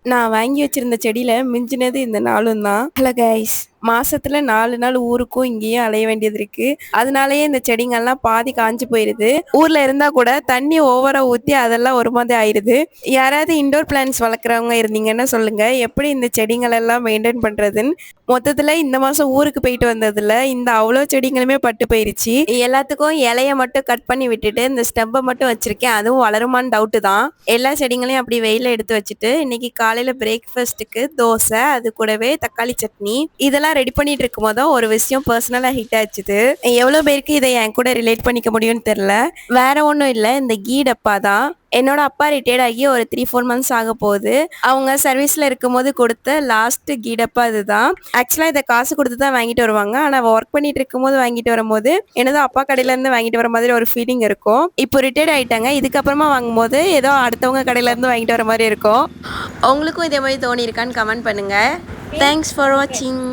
நான் வாங்கி வச்சிருந்த செடியில மிஞ்சினது இந்த 4ம் தான். Hello guys. மாசத்துல 4 நாள் ஊருக்கும் இங்கேயும் அலைய வேண்டியது இருக்கு. அதனாலயே இந்த செடிங்கள்லாம் பாதி காஞ்சு போயிருது. ஊர்ல இருந்தா கூட தண்ணி ஓவரா ஊத்தி அதெல்லாம் ஒரு மாதிரி ஆயிருது. யாராவது இன்டோர் பிளான்ட்ஸ் வளர்க்குறவங்க இருந்தீங்கன்னா சொல்லுங்க. எப்படி இந்த செடிங்கள் எல்லாம் மெயின்டெயின் பண்றதுன்னு. மொத்தத்துல இந்த மாசம் ஊருக்கு போயிட்டு வந்ததுல இந்த அவ்வளோ செடிங்களுமே பட்டு போயிருச்சு. எல்லாத்துக்கும் இலைய மட்டும் கட் பண்ணி விட்டுட்டு இந்த ஸ்டெம்பை மட்டும் வச்சிருக்கேன். அதுவும் வளருமான்னு டவுட்டு தான். எல்லா செடிங்களையும் அப்படி வெயில எடுத்து வச்சுட்டு இன்னைக்கு காலையில பிரேக்ஃபாஸ்ட்டுக்கு தோசை, அது கூடவே தக்காளி சட்னி இதெல்லாம் ரெடி பண்ணிட்டு இருக்கும்போது தான் ஒரு விஷயம் பர்சனலா ஹிட் ஆச்சுது. எவ்வளோ பேருக்கு இதை என் கூட ரிலேட் பண்ணிக்க முடியும்னு தெரியல. வேற ஒன்றும் இல்லை, இந்த கீ டப்பா தான். என்னோட அப்பா ரிட்டையர்ட் ஆகி ஒரு 3-4 மந்த்ஸ் ஆக போகுது. அவங்க சர்வீஸ்ல இருக்கும்போது கொடுத்த லாஸ்ட் கீ டப்பா இதுதான். ஆக்சுவலா இதை காசு கொடுத்து தான் வாங்கிட்டு வருவாங்க. ஆனா ஒர்க் பண்ணிட்டு இருக்கும்போது வாங்கிட்டு வரும்போது என்னதோ அப்பா கடையில இருந்து வாங்கிட்டு வர மாதிரி ஒரு ஃபீலிங் இருக்கும். இப்போ ரிட்டையர்ட் ஆயிட்டாங்க. இதுக்கப்புறமா வாங்கும்போது ஏதோ அடுத்தவங்க கடையில இருந்து வாங்கிட்டு வர மாதிரி இருக்கும். உங்களுக்கும் இதே மாதிரி தோணி இருக்கான்னு கமெண்ட் பண்ணுங்க. தேங்க்ஸ் ஃபார் வாட்சிங்.